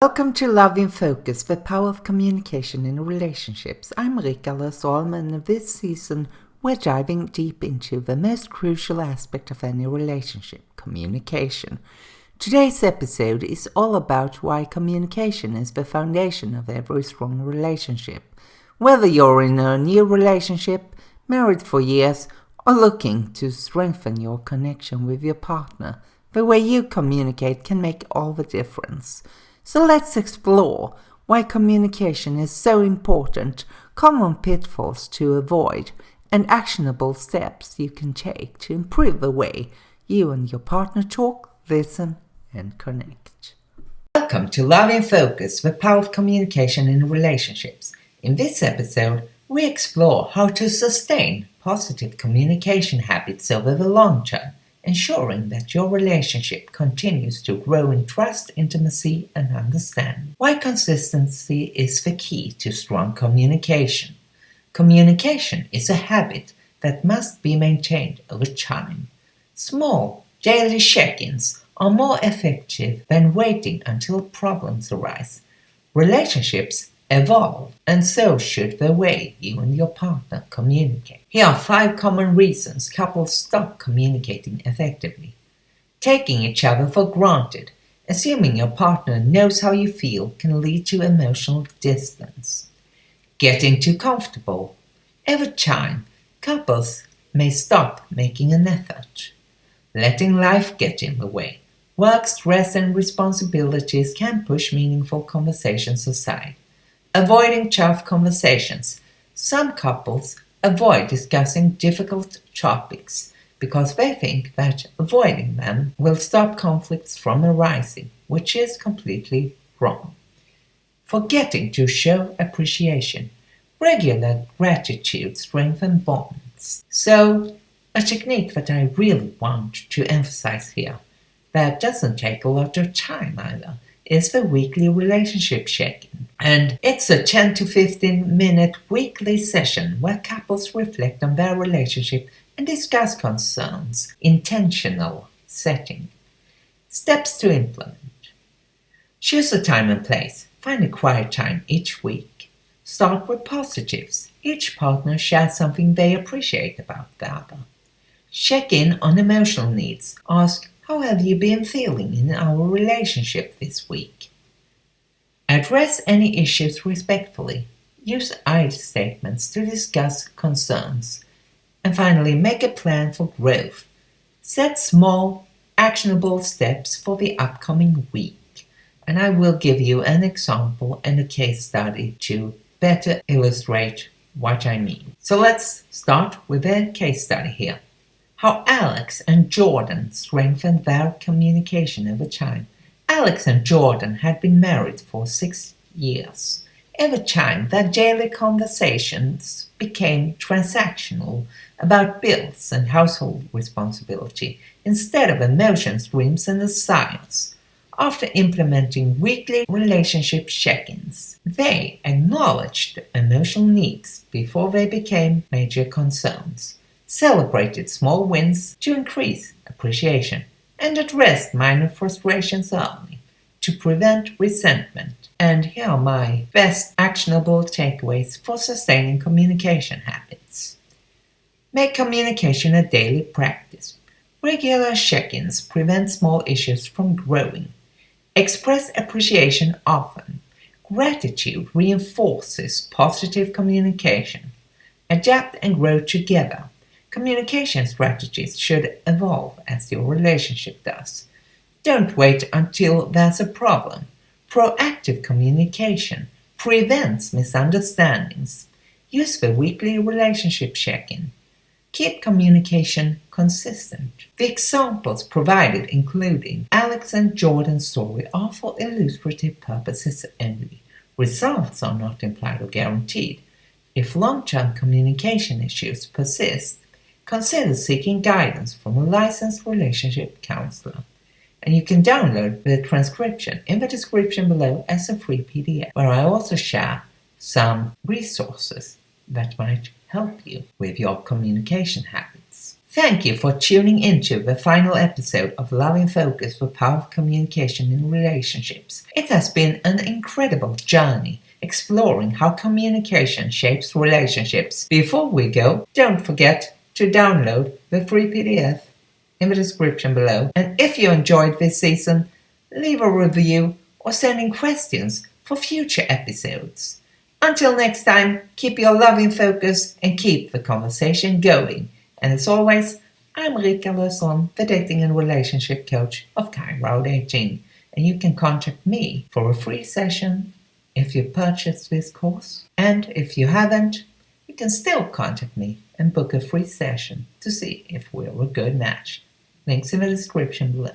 Welcome to Love in Focus, the power of communication in relationships. I'm Rika Lösholm, and this season we're diving deep into the most crucial aspect of any relationship, communication. Today's episode is all about why communication is the foundation of every strong relationship. Whether you're in a new relationship, married for years, or looking to strengthen your connection with your partner, the way you communicate can make all the difference. So let's explore why communication is so important, common pitfalls to avoid, and actionable steps you can take to improve the way you and your partner talk, listen, and connect. Welcome to Love in Focus, the power of communication in relationships. In this episode, we explore how to sustain positive communication habits over the long term, ensuring that your relationship continues to grow in trust, intimacy, and understanding. Why consistency is the key to strong communication. Communication is a habit that must be maintained over time. Small, daily check-ins are more effective than waiting until problems arise. Relationships evolve, and so should the way you and your partner communicate. Here are 5 common reasons couples stop communicating effectively. Taking each other for granted. Assuming your partner knows how you feel can lead to emotional distance. Getting too comfortable. Over time, couples may stop making an effort. Letting life get in the way. Work, stress, and responsibilities can push meaningful conversations aside. Avoiding tough conversations. Some couples avoid discussing difficult topics because they think that avoiding them will stop conflicts from arising, which is completely wrong. Forgetting to show appreciation. Regular gratitude strengthens bonds. So, a technique that I really want to emphasize here, that doesn't take a lot of time either, is the weekly relationship check-in. And it's a 10 to 15 minute weekly session where couples reflect on their relationship and discuss concerns. Intentional setting. Steps to implement. Choose a time and place. Find a quiet time each week. Start with positives. Each partner shares something they appreciate about the other. Check in on emotional needs. Ask, how have you been feeling in our relationship this week? Address any issues respectfully. Use I statements to discuss concerns. And finally, make a plan for growth. Set small, actionable steps for the upcoming week. And I will give you an example and a case study to better illustrate what I mean. So let's start with a case study here. How Alex and Jordan strengthened their communication over time. Alex and Jordan had been married for 6 years. Over time, their daily conversations became transactional about bills and household responsibility instead of emotion streams and desires. After implementing weekly relationship check-ins, they acknowledged emotional needs before they became major concerns, celebrated small wins to increase appreciation, and addressed minor frustrations early to prevent resentment. And here are my best actionable takeaways for sustaining communication habits. Make communication a daily practice. Regular check-ins prevent small issues from growing. Express appreciation often. Gratitude reinforces positive communication. Adapt and grow together. Communication strategies should evolve as your relationship does. Don't wait until there's a problem. Proactive communication prevents misunderstandings. Use the weekly relationship check-in. Keep communication consistent. The examples provided, including Alex and Jordan's story, are for illustrative purposes only. Results are not implied or guaranteed. If long-term communication issues persist, consider seeking guidance from a licensed relationship counselor. And you can download the transcription in the description below as a free PDF, where I also share some resources that might help you with your communication habits. Thank you for tuning into the final episode of Love in Focus for Power of Communication in Relationships. It has been an incredible journey exploring how communication shapes relationships. Before we go, don't forget to download the free PDF in the description below. And if you enjoyed this season, leave a review or send in questions for future episodes. Until next time, keep your love in focus and keep the conversation going. And as always, I'm Rika Lösson, the dating and relationship coach of Kairo Dating, and you can contact me for a free session if you purchased this course. And if you haven't, you can still contact me and book a free session to see if we're a good match. Links in the description below.